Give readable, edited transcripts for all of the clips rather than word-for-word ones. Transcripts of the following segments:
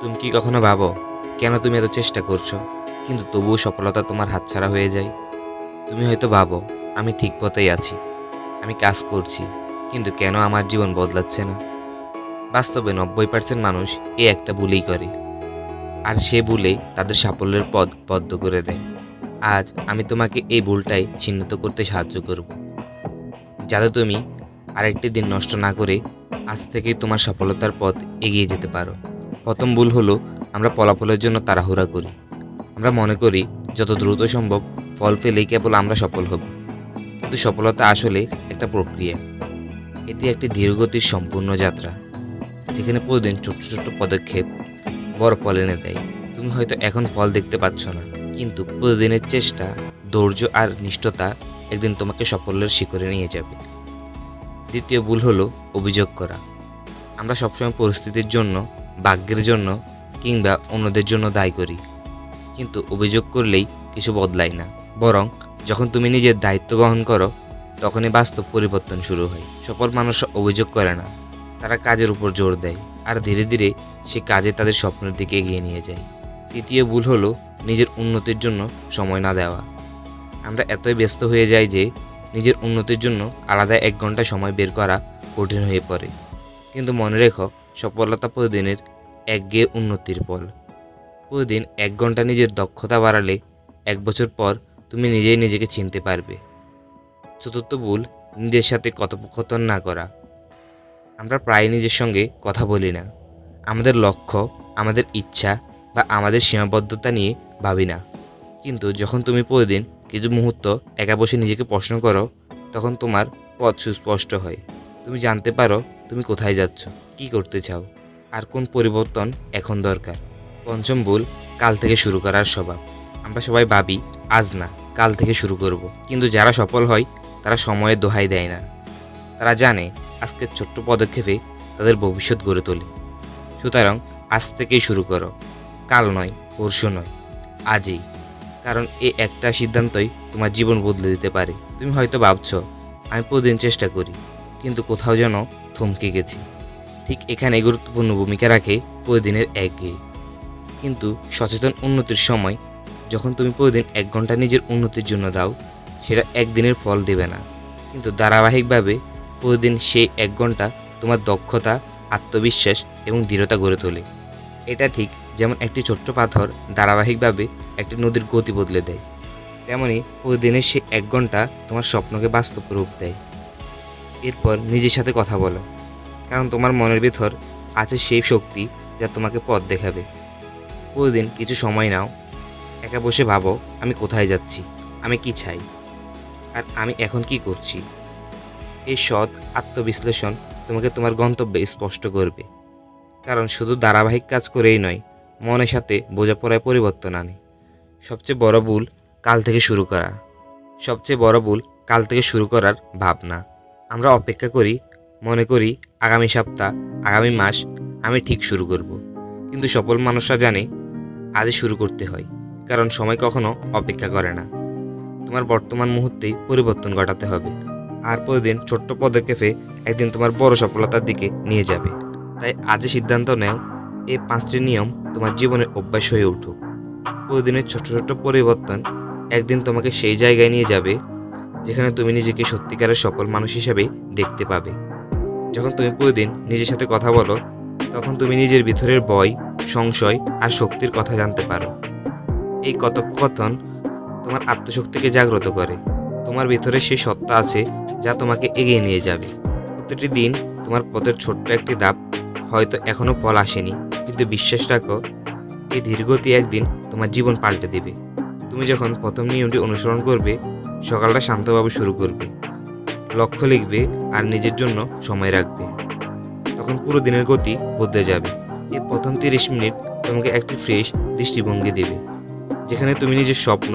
তুমি কি কখনো ভাবো কেন তুমি এত চেষ্টা করছো কিন্তু তবুও সফলতা তোমার হাতছাড়া হয়ে যায়? তুমি হয়তো ভাবো আমি ঠিক পথেই আছি, আমি কাজ করছি, কিন্তু কেন আমার জীবন বদলাচ্ছে না? বাস্তবে 90% মানুষ এই একটা ভুলই করে, আর সে ভুলেই তাদের সাফল্যের পথ বদ্ধ করে দেয়। আজ আমি তোমাকে এই ভুলটাই চিহ্নিত করতে সাহায্য করব, যাতে তুমি আরেকটি দিন নষ্ট না করে আজ থেকেই তোমার সফলতার পথ এগিয়ে যেতে পারো। প্রথম ভুল হলো আমরা ফলাফলের জন্য তাড়াহুড়া করি। আমরা মনে করি যত দ্রুত সম্ভব ফল পেলেই কেবল আমরা সফল হব, কিন্তু সফলতা আসলে একটা প্রক্রিয়া। এটি একটি ধীরগতির সম্পূর্ণ যাত্রা, যেখানে প্রতিদিন ছোট্ট ছোট্ট পদক্ষেপ বড় ফল এনে দেয়। তুমি হয়তো এখন ফল দেখতে পাচ্ছ না, কিন্তু প্রতিদিনের চেষ্টা, ধৈর্য আর নিষ্ঠতা একদিন তোমাকে সাফল্যের শিখরে নিয়ে যাবে। দ্বিতীয় ভুল হলো অভিযোগ করা। আমরা সবসময় পরিস্থিতির জন্য, ভাগ্যের জন্য কিংবা অন্যদের জন্য দায়ী করি, কিন্তু অভিযোগ করলেই কিছু বদলায় না। বরং যখন তুমি নিজের দায়িত্ব গ্রহণ করো, তখনই বাস্তব পরিবর্তন শুরু হয়। সফল মানুষরা অভিযোগ করে না, তারা কাজের উপর জোর দেয়, আর ধীরে ধীরে সে কাজে তাদের স্বপ্নের দিকে এগিয়ে নিয়ে যায়। তৃতীয় ভুল হলো নিজের উন্নতির জন্য সময় না দেওয়া। আমরা এতই ব্যস্ত হয়ে যাই যে নিজের উন্নতির জন্য আলাদা 1 ঘন্টা সময় বের করা কঠিন হয়ে পড়ে। কিন্তু মনে রেখো, সফলতা প্রতিদিনের একঘেয়ে উন্নতির ফল। প্রতিদিন 1 ঘন্টা নিজের দক্ষতা বাড়ালে 1 বছর পর তুমি নিজেই নিজেকে চিনতে পারবে। চতুর্থ ভুল, নিজের সাথে কথোপকথন না করা। আমরা প্রায় নিজের সঙ্গে কথা বলি না। আমাদের লক্ষ্য, আমাদের ইচ্ছা বা আমাদের সীমাবদ্ধতা নিয়ে ভাবি না। কিন্তু যখন তুমি প্রতিদিন কিছু মুহূর্ত একা বসে নিজেকে প্রশ্ন করো, তখন তোমার পথ সুস্পষ্ট হয়। তুমি জানতে পারো তুমি কোথায় যাচ্ছ, কী করতে চাও, আর কোন পরিবর্তন এখন দরকার। পঞ্চম ভুল, কাল থেকে শুরু করার স্বভাব। আমরা সবাই ভাবি আজ না, কাল থেকে শুরু করব, কিন্তু যারা সফল হয় তারা সময়ের দোহাই দেয় না। তারা জানে আজকের ছোট্ট পদক্ষেপে তাদের ভবিষ্যৎ গড়ে তোলে। সুতরাং আজ থেকেই শুরু করো, কাল নয়, পরশু নয়, আজই। কারণ এই একটা সিদ্ধান্তই তোমার জীবন বদলে দিতে পারে। তুমি হয়তো ভাবছো আমি প্রতিদিন চেষ্টা করি, কিন্তু কোথাও যেন থমকে গেছি। ঠিক এখানে গুরুত্বপূর্ণ ভূমিকা রাখে প্রতিদিনের একঘেয়ে কিন্তু সচেতন উন্নতির সময়। যখন তুমি প্রতিদিন 1 ঘন্টা নিজের উন্নতির জন্য দাও, সেটা একদিনের ফল দেবে না, কিন্তু ধারাবাহিকভাবে প্রতিদিন সেই 1 ঘন্টা তোমার দক্ষতা, আত্মবিশ্বাস এবং দৃঢ়তা গড়ে তোলে। এটা ঠিক যেমন একটি ছোট্ট পাথর ধারাবাহিকভাবে একটি নদীর গতি বদলে দেয়, তেমনি প্রতিদিনের সেই 1 ঘন্টা তোমার স্বপ্নকে বাস্তব রূপ দেয়। এরপর নিজের সাথে কথা বলো, কারণ তোমার মনের ভিতর আছে সেই শক্তি যা তোমাকে পথ দেখাবে। প্রতিদিন কিছু সময় নাও, একা বসে ভাবো আমি কোথায় যাচ্ছি, আমি কি চাই, আর আমি এখন কি করছি। এই সৎ আত্মবিশ্লেষণ তোমাকে তোমার গন্তব্যে স্পষ্ট করবে। কারণ শুধু ধারাবাহিক কাজ করেই নয়, মনের সাথে বোঝাপড়ায় পরিবর্তন আনে। সবচেয়ে বড় ভুল কাল থেকে শুরু করা। সবচেয়ে বড় ভুল কাল থেকে শুরু করার ভাবনা। আমরা অপেক্ষা করি, মনে করি আগামী সপ্তাহ, আগামী মাস আমি ঠিক শুরু করব। কিন্তু সফল মানুষরা জানে আজই শুরু করতে হয়, কারণ সময় কখনো অপেক্ষা করে না। তোমার বর্তমান মুহূর্তেই পরিবর্তন ঘটাতে হবে, আর প্রতিদিন ছোট্ট পদক্ষেপে একদিন তোমার বড় সফলতার দিকে নিয়ে যাবে। তাই আজই সিদ্ধান্ত নাও, এই 5টি নিয়ম তোমার জীবনের অভ্যাস হয়ে উঠুক। প্রতিদিনের ছোট্ট ছোট্ট পরিবর্তন একদিন তোমাকে সেই জায়গায় নিয়ে যাবে যেখানে তুমি নিজেকে সত্যিকারের সফল মানুষ হিসেবে দেখতে পাবে। যখন তুমি প্রতিদিন নিজের সাথে কথা বলো, তখন তুমি নিজের ভিতরের ভয়, সংশয় আর শক্তির কথা জানতে পারো। এই কথোপকথন তোমার আত্মশক্তিকে জাগ্রত করে। তোমার ভিতরে সেই সত্তা আছে যা তোমাকে এগিয়ে নিয়ে যাবে। প্রতিটি দিন তোমার পথের ছোট্ট একটি ধাপ। হয়তো এখনও ফল আসেনি, কিন্তু বিশ্বাস রাখো, এই ধীরগতি একদিন তোমার জীবন পাল্টে দেবে। তুমি যখন প্রথম নিয়মটি অনুসরণ করবে, সকালটা শান্তভাবে শুরু করবে, লক্ষ্য লিখবে আর নিজের জন্য সময় রাখবে, তখন পুরো দিনের গতি বদলে যাবে। এই প্রথম 30 মিনিট তোমাকে একটি ফ্রেশ দৃষ্টিভঙ্গি দেবে, যেখানে তুমি নিজের স্বপ্ন,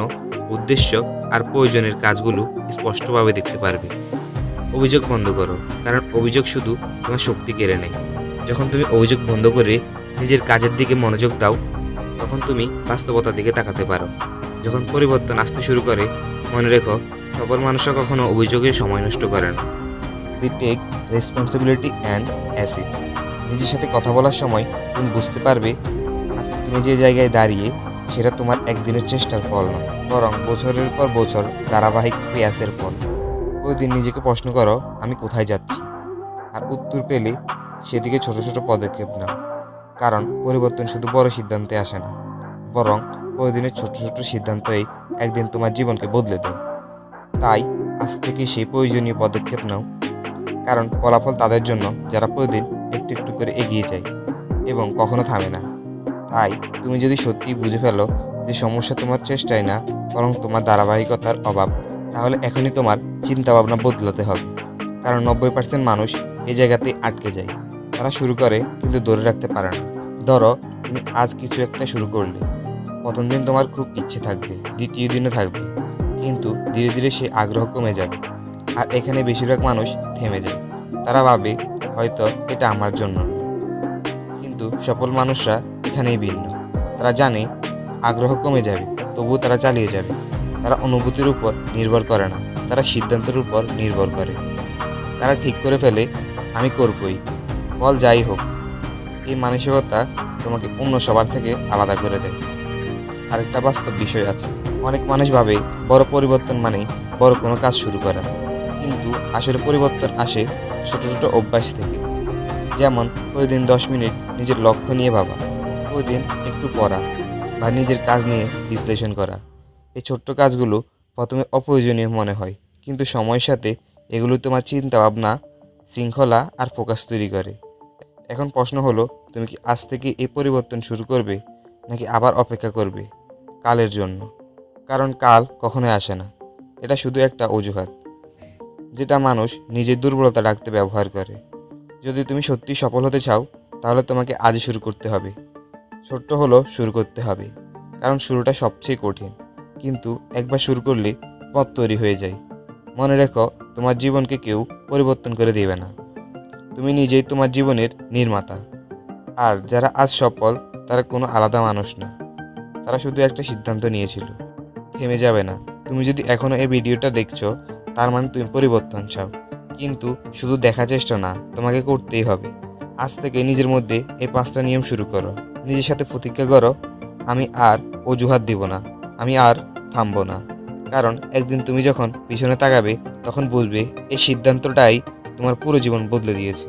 উদ্দেশ্য আর প্রয়োজনের কাজগুলো স্পষ্টভাবে দেখতে পারবে। অভিযোগ বন্ধ করো, কারণ অভিযোগ শুধু তোমার শক্তি কেড়ে নেয়। যখন তুমি অভিযোগ বন্ধ করে নিজের কাজের দিকে মনোযোগ দাও, তখন তুমি বাস্তবতার দিকে তাকাতে পারো। যখন পরিবর্তন আসতে শুরু করে, মনে রেখো, সফল মানুষরা কখনো অভিযোগে সময় নষ্ট করে না। দি টেক রেসপন্সিবিলিটি অ্যান্ড অ্যাসিড। নিজের সাথে কথা বলার সময় তুমি বুঝতে পারবে আজকে তুমি যে জায়গায় দাঁড়িয়ে সেটা তোমার একদিনের চেষ্টার ফল নয়, বরং বছরের পর বছর ধারাবাহিক প্রয়াসের ফল। প্রতিদিন নিজেকে প্রশ্ন করো, আমি কোথায় যাচ্ছি? আর উত্তর পেলে সেদিকে ছোট ছোট পদক্ষেপ নাও। কারণ পরিবর্তন শুধু বড় সিদ্ধান্তে আসে না, বরং প্রতিদিনের ছোট ছোট সিদ্ধান্তই একদিন তোমার জীবনকে বদলে দেয়। তাই আজ থেকে সেই প্রয়োজনীয় পদক্ষেপ নাও, কারণ ফলাফল তাদের জন্য যারা প্রতিদিন একটু একটু করে এগিয়ে যায় এবং কখনো থামে না। তাই তুমি যদি সত্যিই বুঝে ফেলো যে সমস্যা তোমার চেষ্টায় না, বরং তোমার ধারাবাহিকতার অভাব, তাহলে এখনই তোমার চিন্তাভাবনা বদলাতে হবে। কারণ 90% মানুষ এই জায়গাতেই আটকে যায়। তারা শুরু করে কিন্তু ধরে রাখতে পারে না। ধরো, তুমি আজ কিছু একটা শুরু করলে। প্রথম দিন তোমার খুব ইচ্ছে থাকবে, দ্বিতীয় দিনও থাকবে, কিন্তু ধীরে ধীরে সেই আগ্রহ কমে যাবে। আর এখানে বেশিরভাগ মানুষ থেমে যায়। তারা ভাবে হয়তো এটা আমার জন্য না। কিন্তু সফল মানুষরা এখানেই ভিন্ন। তারা জানে আগ্রহ কমে যাবে, তবুও তারা চালিয়ে যাবে। তারা অনুভূতির উপর নির্ভর করে না, তারা সিদ্ধান্তের উপর নির্ভর করে। তারা ঠিক করে ফেলে, আমি করবই, ফল যাই হোক। এই মানসিকতা তোমাকে অন্য সবার থেকে আলাদা করে দেয়। আরেকটা বাস্তব বিষয় আছে, অনেক মানুষ ভাবে বড় পরিবর্তন মানে বড় কোনো কাজ শুরু করা, কিন্তু আসলে পরিবর্তন আসে ছোট ছোট অভ্যাস থেকে। যেমন প্রতিদিন 10 মিনিট নিজের লক্ষ্য নিয়ে ভাবা, প্রতিদিন একটু পড়া, বা নিজের কাজ নিয়ে বিশ্লেষণ করা। এই ছোট্ট কাজগুলো প্রথমে অপ্রয়োজনীয় মনে হয়, কিন্তু সময়ের সাথে এগুলো তোমার চিন্তা ভাবনা, শৃঙ্খলা আর ফোকাস তৈরি করে। এখন প্রশ্ন হলো, তুমি কি আজ থেকে এই পরিবর্তন শুরু করবে, নাকি আবার অপেক্ষা করবে কালের জন্য? কারণ কাল কখনোই আসে না, এটা শুধু একটা অজুহাত যেটা মানুষ নিজের দুর্বলতা ডাকতে ব্যবহার করে। যদি তুমি সত্যি সফল হতে চাও, তাহলে তোমাকে আজই শুরু করতে হবে। ছোট্ট হলো শুরু করতে হবে, কারণ শুরুটা সবচেয়ে কঠিন, কিন্তু একবার শুরু করলে পথ তৈরি হয়ে যায়। মনে রেখো, তোমার জীবনকে কেউ পরিবর্তন করে দেবে না, তুমি নিজেই তোমার জীবনের নির্মাতা। আর যারা আজ সফল, তারা কোনো আলাদা মানুষ না, তারা শুধু একটা সিদ্ধান্ত নিয়েছিল। থেমে যাবে না। তুমি যদি এখনও এই ভিডিওটা দেখছো, তার মানে তুমি পরিবর্তন চাও। কিন্তু শুধু দেখা চেষ্টা না, তোমাকে করতেই হবে। আজ থেকে নিজের মধ্যে এই 5টা নিয়ম শুরু করো। নিজের সাথে প্রতিজ্ঞা করো, আমি আর অজুহাত দিব না, আমি আর থামবো না। কারণ একদিন তুমি যখন পিছনে তাকাবে, তখন বুঝবে এই সিদ্ধান্তটাই তোমার পুরো জীবন বদলে দিয়েছে।